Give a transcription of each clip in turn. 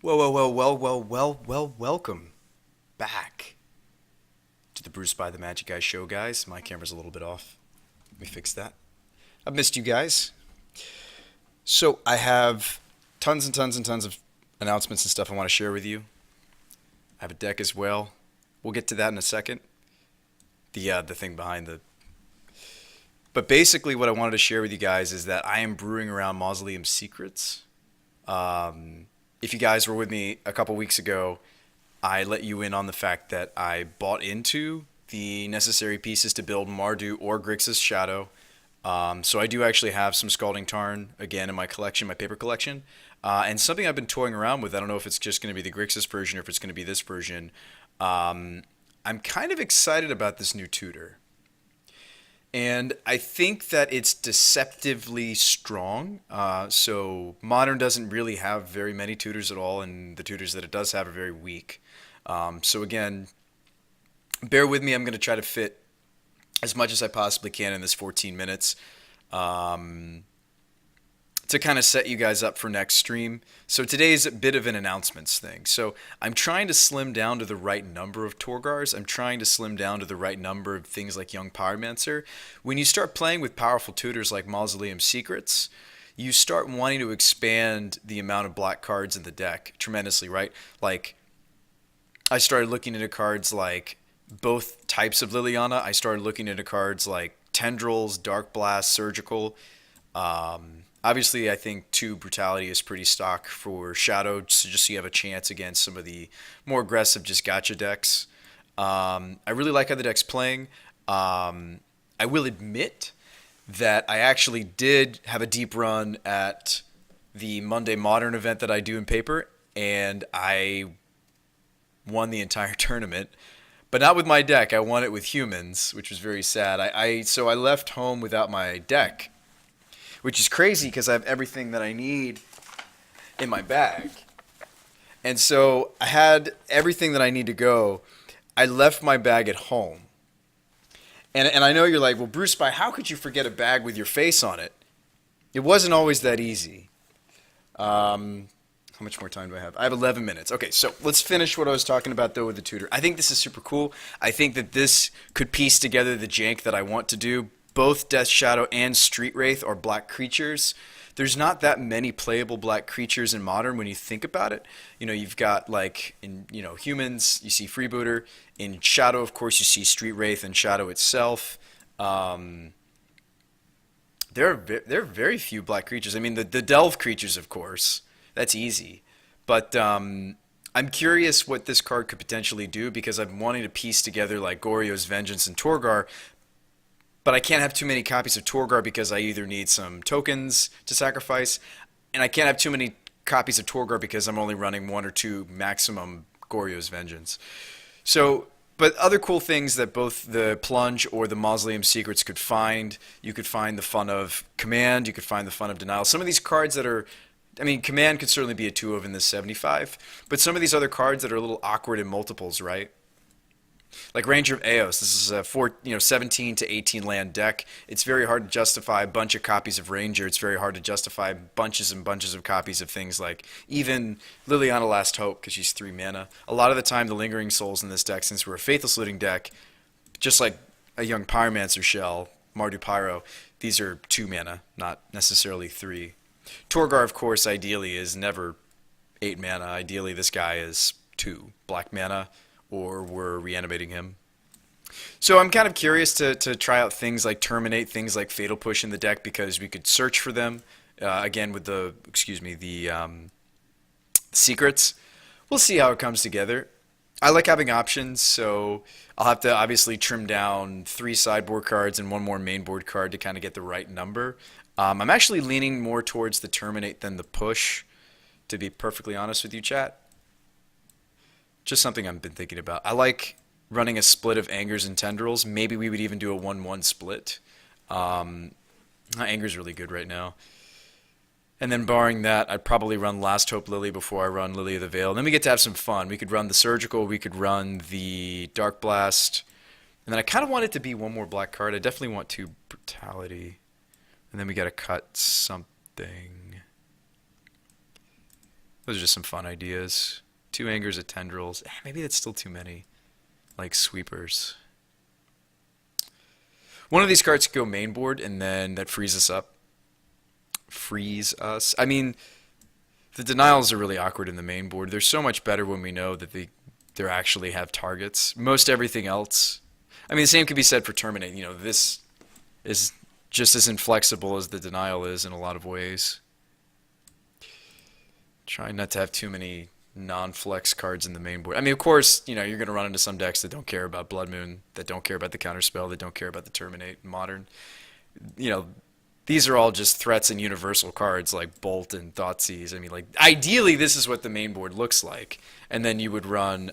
Welcome back to the Bruce by the Magic Guy show, guys. My camera's a little bit off. Let me fix that. I've missed you guys. So, I have tons and tons and tons of announcements and stuff I want to share with you. I have a deck as well. We'll get to that in a second. The thing behind the. But basically, what I wanted to share with you guys is that I am brewing around Mausoleum Secrets. If you guys were with me a couple weeks ago, I let you in on the fact that I bought into the necessary pieces to build Mardu or Grixis Shadow. So I do actually have some Scalding Tarn again in my collection, my paper collection. And something I've been toying around with, I don't know if it's just going to be the Grixis version or if it's going to be this version. I'm kind of excited about this new tutor. And I think that it's deceptively strong. So Modern doesn't really have very many tutors at all, and the tutors that it does have are very weak. So again, bear with me. I'm going to try to fit as much as I possibly can in this 14 minutes. To kind of set you guys up for next stream. So today's a bit of an announcements thing. So I'm trying to slim down to the right number of Torgars. I'm trying to slim down to the right number of things like Young Pyromancer. When you start playing with powerful tutors like Mausoleum Secrets, you start wanting to expand the amount of black cards in the deck tremendously, right? Like, I started looking into cards like both types of Liliana. I started looking into cards like Tendrils, Dark Blast, Surgical. Obviously, I think 2 Brutality is pretty stock for Shadow, so just so you have a chance against some of the more aggressive just gotcha decks. I really like how the deck's playing. I will admit that I actually did have a deep run at the Monday Modern event that I do in paper, and I won the entire tournament. But not with my deck. I won it with humans, which was very sad. So I left home without my deck, which is crazy because I have everything that I need in my bag. And so I had everything that I need to go. I left my bag at home. And I know you're like, well, Bruce, how could you forget a bag with your face on it? It wasn't always that easy. How much more time do I have? I have 11 minutes. Okay, so let's finish what I was talking about, though, with the tutor. I think this is super cool. I think that this could piece together the jank that I want to do. Both Death Shadow and Street Wraith are black creatures. There's not that many playable black creatures in Modern when you think about it. You know, you've got, like, in, humans, you see Freebooter. In Shadow, of course, you see Street Wraith and Shadow itself. There are very few black creatures. I mean, the Delve creatures, of course. That's easy. But I'm curious what this card could potentially do because I'm wanting to piece together, like, Goryo's Vengeance and Torgar. But I can't have too many copies of Torgar because I either need some tokens to sacrifice, and I can't have too many copies of Torgar because I'm only running 1 or 2 maximum Goryo's Vengeance. So, but other cool things that both the Plunge or the Mausoleum Secrets could find, you could find the fun of Command, you could find the fun of Denial. Some of these cards that are, I mean, Command could certainly be a 2 of in this 75, but some of these other cards that are a little awkward in multiples, right? Like Ranger of Eos, this is a 17 to 18 land deck. It's very hard to justify a bunch of copies of Ranger. It's very hard to justify bunches and bunches of copies of things like even Liliana Last Hope because she's 3 mana. A lot of the time, the Lingering Souls in this deck, since we're a Faithless Looting deck, just like a Young Pyromancer shell, Mardu Pyro, these are 2 mana, not necessarily 3. Torgar, of course, ideally is never 8 mana. Ideally, this guy is 2 black mana, or we're reanimating him. So I'm kind of curious to try out things like Terminate, things like Fatal Push in the deck because we could search for them, again with the, secrets. We'll see how it comes together. I like having options, so I'll have to obviously trim down 3 sideboard cards and 1 more mainboard card to kind of get the right number. I'm actually leaning more towards the Terminate than the Push, to be perfectly honest with you, chat. Just something I've been thinking about. I like running a split of Angers and Tendrils. Maybe we would even do a 1-1 split. Anger's really good right now. And then barring that, I'd probably run Last Hope Lily before I run Lily of the Veil. And then we get to have some fun. We could run the Surgical. We could run the Dark Blast. And then I kind of want it to be 1 more black card. I definitely want 2 Brutality. And then we got to cut something. Those are just some fun ideas. 2 angers of tendrils. Maybe that's still too many. Like sweepers. One of these cards could go main board, and then that frees us up. Freeze us. I mean, the denials are really awkward in the main board. They're so much better when we know that they actually have targets. Most everything else. I mean, the same could be said for terminate. You know, this is just as inflexible as the denial is in a lot of ways. Trying not to have too many non-flex cards in the main board. I mean, of course, you know, you're going to run into some decks that don't care about Blood Moon, that don't care about the counterspell, that don't care about the terminate modern. You know, these are all just threats and universal cards like Bolt and Thoughtseize. I mean, like, ideally, this is what the main board looks like. And then you would run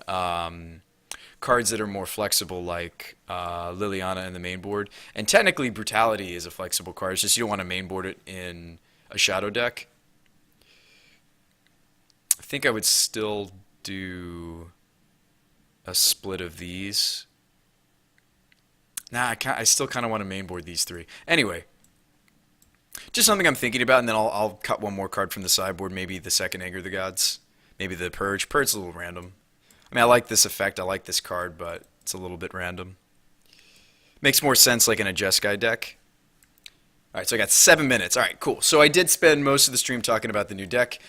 cards that are more flexible like Liliana in the main board. And technically, Brutality is a flexible card. It's just you don't want to main board it in a shadow deck. I think I would still do a split of these. Nah, I still kind of want to mainboard these 3. Anyway, just something I'm thinking about, and then I'll cut one more card from the sideboard, maybe the second Anger of the Gods, maybe the Purge. Purge's a little random. I mean, I like this effect, I like this card, but it's a little bit random. Makes more sense like in a Jeskai deck. Alright, so I got 7 minutes. Alright, cool. So I did spend most of the stream talking about the new deck.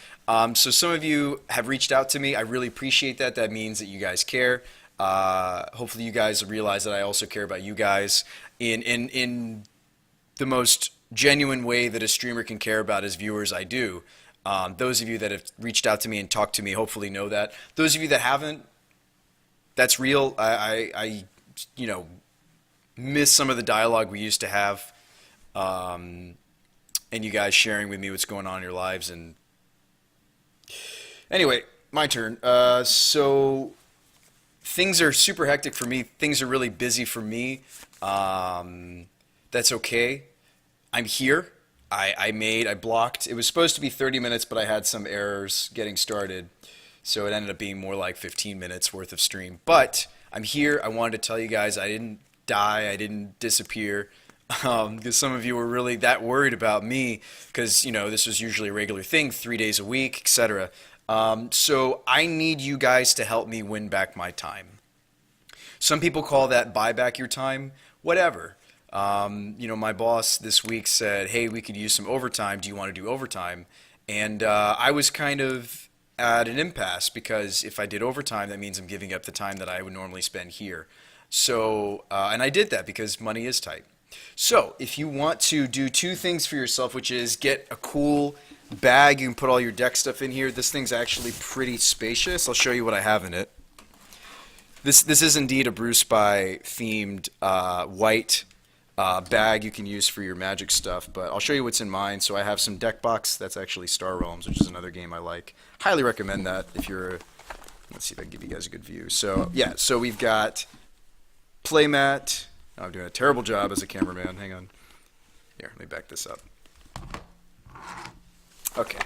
So some of you have reached out to me. I really appreciate that. That means that you guys care. Hopefully you guys realize that I also care about you guys in the most genuine way that a streamer can care about his viewers. I do. Those of you that have reached out to me and talked to me hopefully know that. Those of you that haven't, that's real. I you know, miss some of the dialogue we used to have. And you guys sharing with me what's going on in your lives. And anyway, my turn. So things are super hectic for me. Things are really busy for me. That's okay. I'm here. I blocked. It was supposed to be 30 minutes, but I had some errors getting started. So it ended up being more like 15 minutes worth of stream. But I'm here. I wanted to tell you guys I didn't die. I didn't disappear. Because some of you were really that worried about me because, you know, this was usually a regular thing, 3 days a week, etc. So I need you guys to help me win back my time. Some people call that buy back your time, whatever. You know, my boss this week said, hey, we could use some overtime. Do you want to do overtime? And I was kind of at an impasse because if I did overtime, that means I'm giving up the time that I would normally spend here. So, and I did that because money is tight. So if you want to do 2 things for yourself, which is get a cool bag, you can put all your deck stuff in here. This thing's actually pretty spacious. I'll show you what I have in it. This is indeed a BrewSpy themed white bag you can use for your Magic stuff, but I'll show you what's in mine. So I have some deck box. That's actually Star Realms, which is another game I like. Highly recommend that if you're. Let's see if I can give you guys a good view. So yeah, so we've got playmat. I'm doing a terrible job as a cameraman. Hang on. Here, let me back this up. Okay.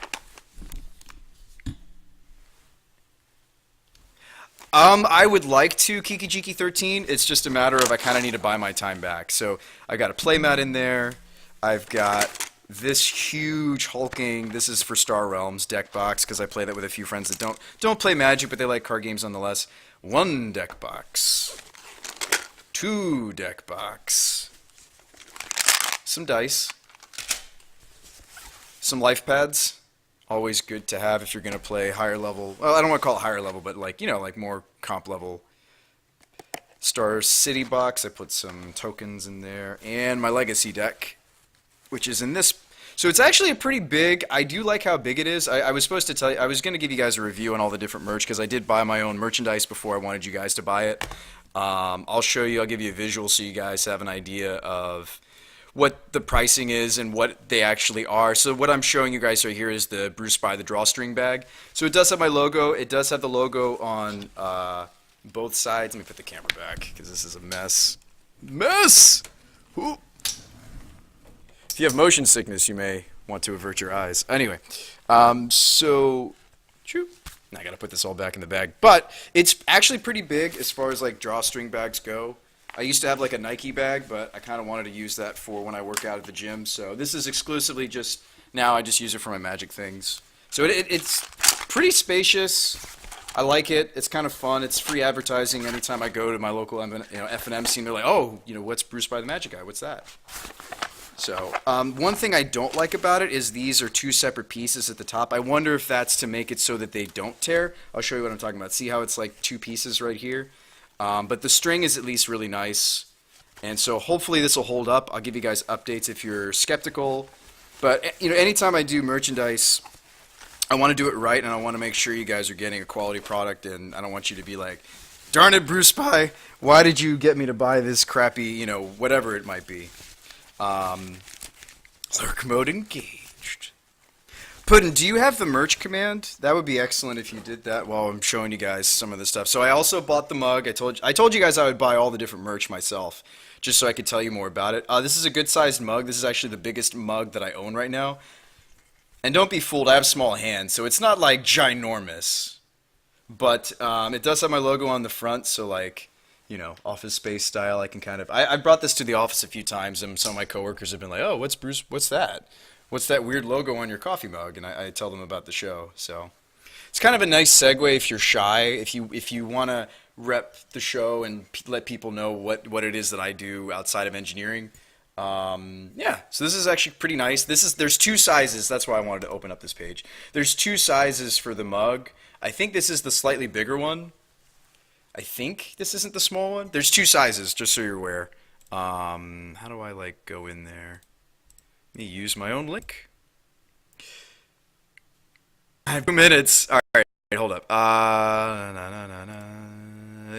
I would like to Kiki Jiki 13. It's just a matter of I kind of need to buy my time back. So I got a playmat in there. I've got this huge hulking. This is for Star Realms deck box because I play that with a few friends that don't play Magic, but they like card games nonetheless. 1 deck box. 2 deck box. Some dice. Some life pads. Always good to have if you're going to play higher level. Well, I don't want to call it higher level, but like, you know, like more comp level. Star City box. I put some tokens in there. And my Legacy deck, which is in this. So it's actually a pretty big. I do like how big it is. I was supposed to tell you. I was going to give you guys a review on all the different merch because I did buy my own merchandise before I wanted you guys to buy it. I'll show you. I'll give you a visual so you guys have an idea of what the pricing is and what they actually are. So what I'm showing you guys right here is the BrewSpy, the drawstring bag. So it does have my logo. It does have the logo on both sides. Let me put the camera back because this is a mess. Mess! Ooh. If you have motion sickness, you may want to avert your eyes. Anyway, so... Choo. Now I gotta put this all back in the bag. But it's actually pretty big as far as like drawstring bags go. I used to have like a Nike bag, but I kind of wanted to use that for when I work out at the gym. So this is exclusively just, now I just use it for my Magic things. So it's Pretty spacious. I like it. It's kind of fun. It's free advertising. Anytime I go to my local F&M scene, they're like, "Oh, what's Brewed by the Magic Guy? What's that?" So, one thing I don't like about it is these are two separate pieces at the top. I wonder if that's to make it so that they don't tear. I'll show you what I'm talking about. See how it's like two pieces right here? But the string is at least really nice. And so hopefully this will hold up. I'll give you guys updates if you're skeptical. But, anytime I do merchandise, I want to do it right, and I want to make sure you guys are getting a quality product, and I don't want you to be like, "Darn it, BrewSpy, why did you get me to buy this crappy, whatever it might be." Lurk mode engaged. Puddin', do you have the merch command? That would be excellent if you did that while I'm showing you guys some of the stuff. So I also bought the mug. I told you guys I would buy all the different merch myself, just so I could tell you more about it. This is a good-sized mug. This is actually the biggest mug that I own right now. And don't be fooled, I have small hands, so it's not like ginormous. But it does have my logo on the front, so like, Office Space style, I can kind of... I brought this to the office a few times, and some of my coworkers have been like, "Oh, what's that? What's that weird logo on your coffee mug?" And I tell them about the show, so... It's kind of a nice segue if you're shy, if you want to rep the show and let people know what it is that I do outside of engineering. Yeah, so this is actually pretty nice. There's two sizes. That's why I wanted to open up this page. There's two sizes for the mug. I think this is the slightly bigger one. I think this isn't the small one. There's two sizes, just so you're aware. How do I go in there? Let me use my own link. I have 2 minutes. All right, hold up.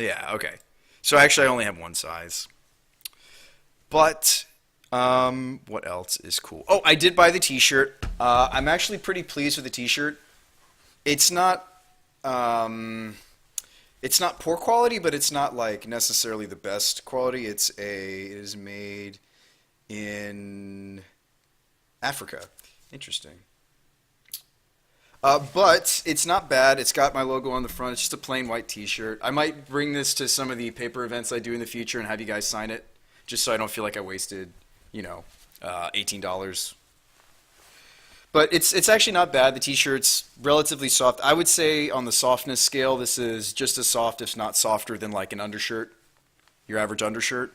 Yeah, okay. So actually, I only have one size. But what else is cool? Oh, I did buy the T-shirt. I'm actually pretty pleased with the T-shirt. It's not poor quality, but it's not necessarily the best quality. It is made in Africa. Interesting. But it's not bad. It's got my logo on the front. It's just a plain white T-shirt. I might bring this to some of the paper events I do in the future and have you guys sign it, just so I don't feel like I wasted, $18. But it's actually not bad. The T-shirt's relatively soft. I would say on the softness scale, this is just as soft, if not softer, than like an undershirt, your average undershirt.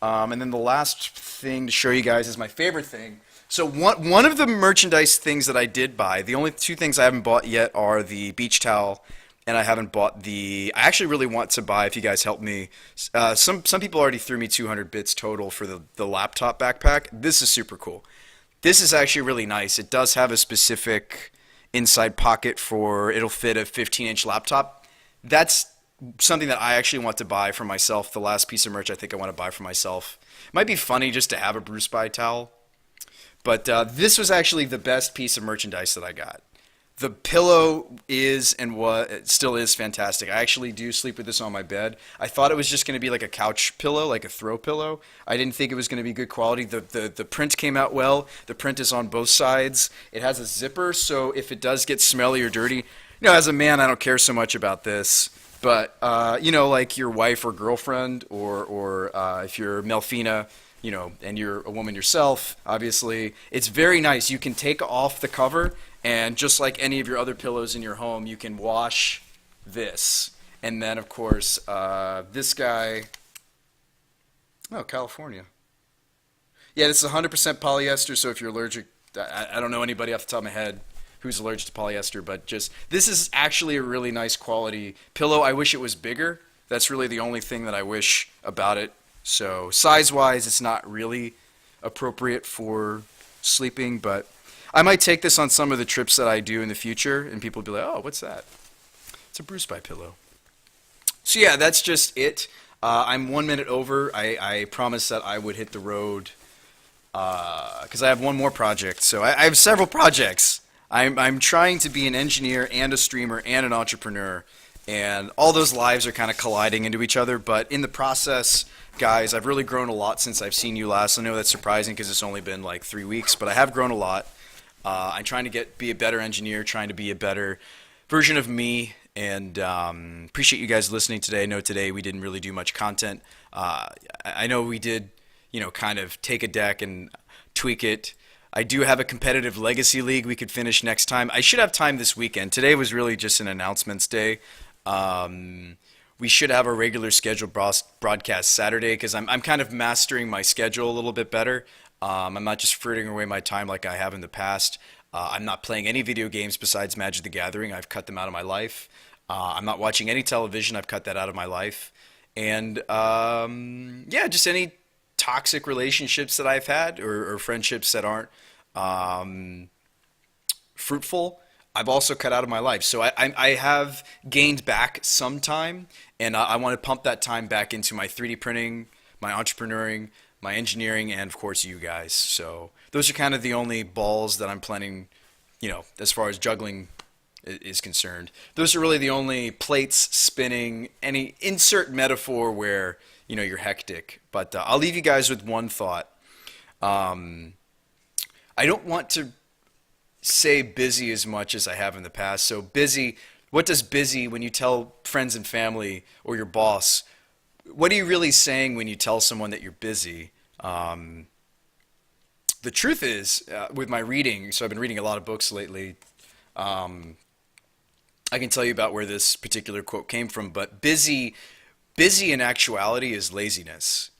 And then the last thing to show you guys is my favorite thing. So one of the merchandise things that I did buy, the only two things I haven't bought yet are the beach towel, and I haven't bought I actually really want to buy, if you guys help me, some people already threw me 200 bits total for the laptop backpack. This is super cool. This is actually really nice. It does have a specific inside pocket it'll fit a 15-inch laptop. That's something that I actually want to buy for myself. The last piece of merch I think I want to buy for myself. It might be funny just to have a BrewSpy towel. But this was actually the best piece of merchandise that I got. The pillow is and it still is fantastic. I actually do sleep with this on my bed. I thought it was just going to be like a couch pillow, like a throw pillow. I didn't think it was going to be good quality. The print came out well. The print is on both sides. It has a zipper, so if it does get smelly or dirty, as a man, I don't care so much about this. But, like your wife or girlfriend or if you're Melfina, and you're a woman yourself, obviously, it's very nice. You can take off the cover, and just like any of your other pillows in your home, you can wash this. And then, of course, this guy, California. Yeah, this is 100% polyester, so if you're allergic, I don't know anybody off the top of my head who's allergic to polyester, but this is actually a really nice quality pillow. I wish it was bigger. That's really the only thing that I wish about it. So size-wise, it's not really appropriate for sleeping, but I might take this on some of the trips that I do in the future, and people will be like, "Oh, what's that?" It's a BrewSpy pillow. So yeah, that's just it. I'm 1 minute over. I promised that I would hit the road because I have one more project. So I have several projects. I'm trying to be an engineer and a streamer and an entrepreneur, and all those lives are kind of colliding into each other, but in the process, guys, I've really grown a lot since I've seen you last. I know that's surprising because it's only been like 3 weeks, but I have grown a lot. I'm trying to be a better engineer, trying to be a better version of me, and appreciate you guys listening today. I know today we didn't really do much content. I know we did, kind of take a deck and tweak it. I do have a competitive legacy league we could finish next time. I should have time this weekend. Today was really just an announcements day. Um, we should have a regular scheduled broadcast Saturday because I'm kind of mastering my schedule a little bit better. I'm not just frittering away my time like I have in the past. I'm not playing any video games besides Magic the Gathering. I've cut them out of my life. I'm not watching any television. I've cut that out of my life. And yeah, just any toxic relationships that I've had or friendships that aren't um, fruitful, I've also cut out of my life. So I have gained back some time, and I want to pump that time back into my 3D printing, my entrepreneuring, my engineering, and of course you guys. So those are kind of the only balls that I'm planning, as far as juggling is concerned. Those are really the only plates spinning. Any insert metaphor where you're hectic. But I'll leave you guys with one thought. Um, I don't want to say busy as much as I have in the past. So busy, what does busy when you tell friends and family or your boss? What are you really saying when you tell someone that you're busy? Um, the truth is, with my reading, so I've been reading a lot of books lately. Um, I can tell you about where this particular quote came from, but busy in actuality is laziness.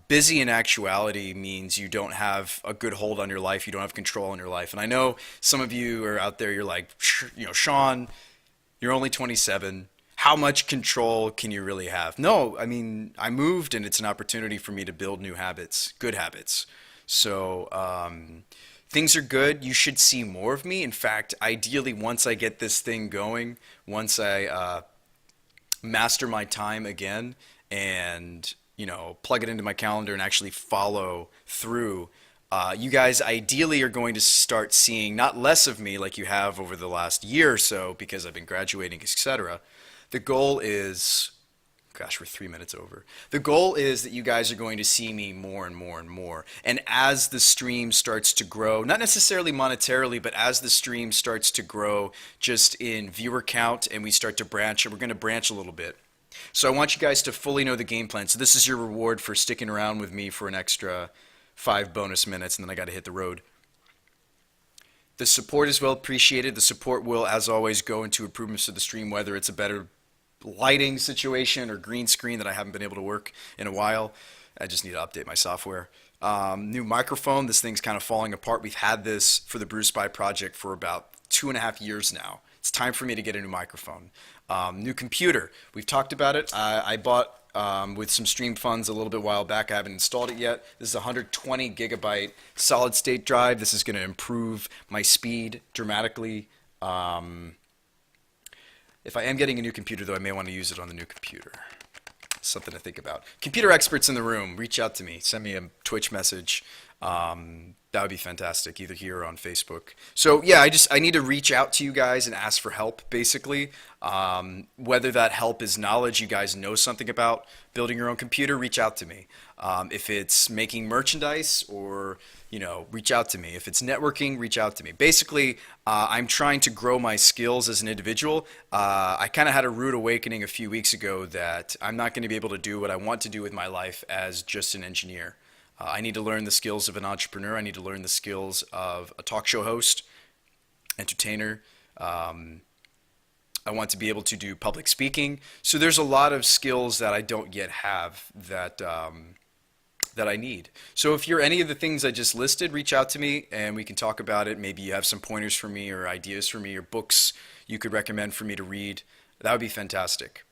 Busy in actuality means you don't have a good hold on your life. You don't have control on your life. And I know some of you are out there. You're like, Sean, you're only 27. How much control can you really have? No, I mean, I moved, and it's an opportunity for me to build new habits, good habits. So things are good. You should see more of me. In fact, ideally, once I get this thing going, once I master my time again and plug it into my calendar and actually follow through, you guys ideally are going to start seeing not less of me like you have over the last year or so because I've been graduating, etc. The goal is, gosh, we're 3 minutes over. The goal is that you guys are going to see me more and more and more. And as the stream starts to grow, not necessarily monetarily, but as the stream starts to grow just in viewer count and we start to branch, and we're going to branch a little bit. So I want you guys to fully know the game plan. So this is your reward for sticking around with me for an extra 5 bonus minutes, and then I got to hit the road. The support is well appreciated. The support will, as always, go into improvements to the stream, whether it's a better lighting situation or green screen that I haven't been able to work in a while. I just need to update my software. New microphone. This thing's kind of falling apart. We've had this for the BrewSpy project for about 2.5 years now. It's time for me to get a new microphone. New computer. We've talked about it. I bought with some stream funds a little bit while back. I haven't installed it yet. This is a 120 gigabyte solid state drive. This is going to improve my speed dramatically. If I am getting a new computer, though, I may want to use it on the new computer. Something to think about. Computer experts in the room, reach out to me. Send me a Twitch message. That would be fantastic, either here or on Facebook. So yeah, I need to reach out to you guys and ask for help, basically. Whether that help is knowledge you guys know something about building your own computer, reach out to me. If it's making merchandise or reach out to me. If it's networking, reach out to me. Basically, I'm trying to grow my skills as an individual. I kind of had a rude awakening a few weeks ago that I'm not going to be able to do what I want to do with my life as just an engineer. I need to learn the skills of an entrepreneur. I need to learn the skills of a talk show host, entertainer. I want to be able to do public speaking. So there's a lot of skills that I don't yet have that I need. So if you're any of the things I just listed, reach out to me and we can talk about it. Maybe you have some pointers for me or ideas for me or books you could recommend for me to read. That would be fantastic.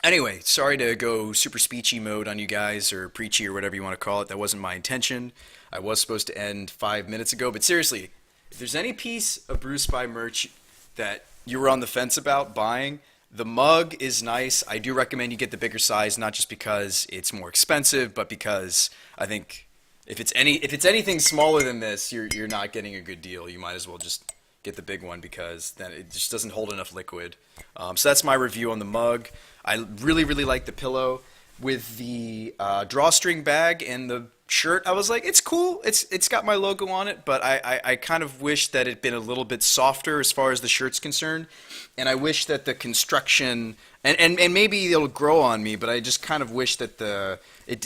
Anyway, sorry to go super speechy mode on you guys or preachy or whatever you want to call it. That wasn't my intention. I was supposed to end 5 minutes ago, but seriously, if there's any piece of BrewSpy merch that you were on the fence about buying, the mug is nice. I do recommend you get the bigger size, not just because it's more expensive, but because I think if it's anything smaller than this, you're not getting a good deal. You might as well just get the big one because then it just doesn't hold enough liquid. So that's my review on the mug. I really, really like the pillow with the drawstring bag and the shirt, I was like, it's cool. It's got my logo on it, but I kind of wish that it'd been a little bit softer as far as the shirt's concerned. And I wish that the construction and maybe it'll grow on me, but I just kind of wish that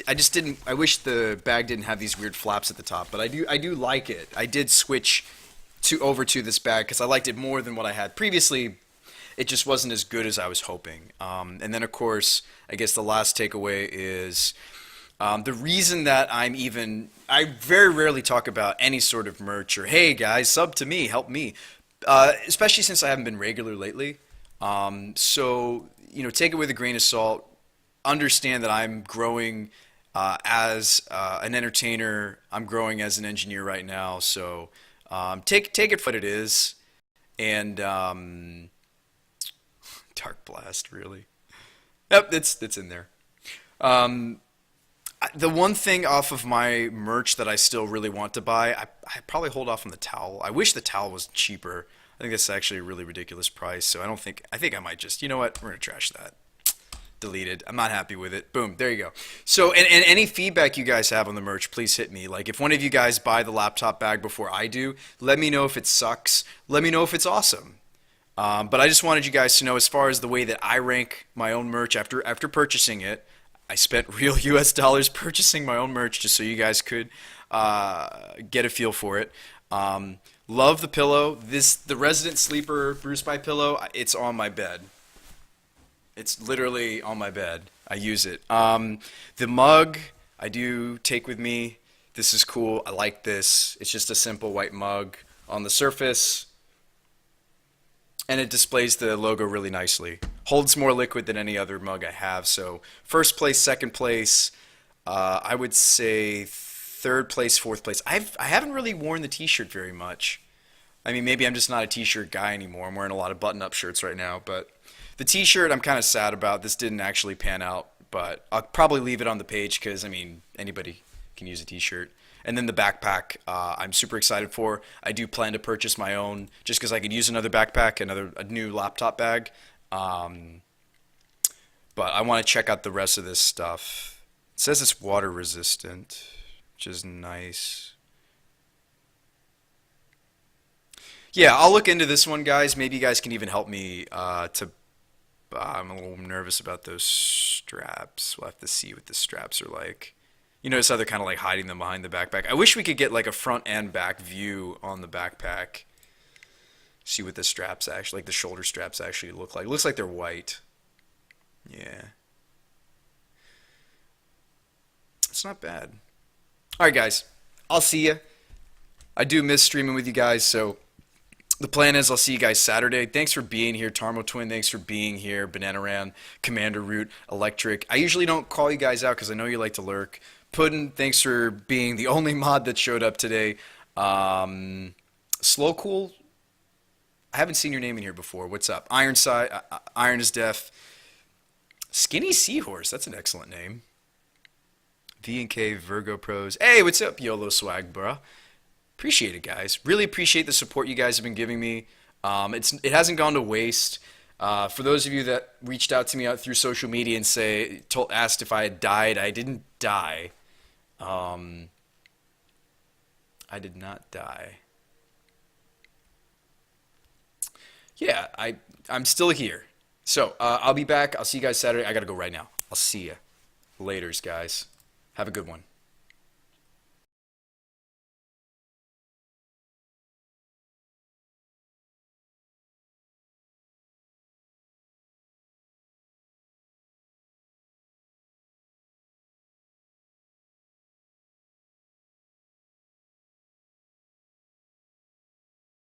I just didn't I wish the bag didn't have these weird flaps at the top, but I do like it. I did switch to over to this bag because I liked it more than what I had previously. It just wasn't as good as I was hoping. And then, of course, I guess the last takeaway is the reason that I very rarely talk about any sort of merch or, hey guys, sub to me, help me, especially since I haven't been regular lately. So, take it with a grain of salt. Understand that I'm growing as an entertainer. I'm growing as an engineer right now. So, take it for what it is. And Dark Blast, really. Yep, it's in there. Um, the one thing off of my merch that I still really want to buy, I probably hold off on the towel. I wish the towel was cheaper. I think that's actually a really ridiculous price. So I think I might just, you know what? We're gonna trash that. Deleted. I'm not happy with it. Boom. There you go. So, and any feedback you guys have on the merch, please hit me. Like, if one of you guys buy the laptop bag before I do, let me know if it sucks. Let me know if it's awesome. But I just wanted you guys to know, as far as the way that I rank my own merch after purchasing it, I spent real US dollars purchasing my own merch just so you guys could get a feel for it. Love the pillow. The Resident Sleeper Brew Spy pillow. It's on my bed. It's literally on my bed. I use it. The mug I do take with me. This is cool. I like this. It's just a simple white mug on the surface, and it displays the logo really nicely. Holds more liquid than any other mug I have. So first place, second place, I would say third place, fourth place. I haven't really worn the T-shirt very much. I mean, maybe I'm just not a T-shirt guy anymore. I'm wearing a lot of button-up shirts right now, but the T-shirt I'm kind of sad about. This didn't actually pan out, but I'll probably leave it on the page because, I mean, anybody can use a T-shirt. And then the backpack, I'm super excited for. I do plan to purchase my own just because I could use another backpack, a new laptop bag. But I want to check out the rest of this stuff. It says it's water resistant, which is nice. Yeah, I'll look into this one, guys. Maybe you guys can even help me I'm a little nervous about those straps. We'll have to see what the straps are like. You notice how they're kind of like hiding them behind the backpack. I wish we could get like a front and back view on the backpack. See what the straps actually, like the shoulder straps actually look like. It looks like they're white. Yeah. It's not bad. All right, guys. I'll see you. I do miss streaming with you guys, so the plan is I'll see you guys Saturday. Thanks for being here, Tarmo Twin. Thanks for being here, Bananaran, Commander Root, Electric. I usually don't call you guys out because I know you like to lurk. Puddin', thanks for being the only mod that showed up today. Slow Cool, I haven't seen your name in here before. What's up? Ironside, Iron is Deaf. Skinny Seahorse, that's an excellent name. V&K Virgo Pros. Hey, what's up, YOLO Swag, bruh? Appreciate it, guys. Really appreciate the support you guys have been giving me. It hasn't gone to waste. For those of you that reached out to me out through social media and asked if I had died, I didn't die. I did not die. Yeah, I'm still here. So I'll be back. I'll see you guys Saturday. I gotta go right now. I'll see you. Laters, guys. Have a good one.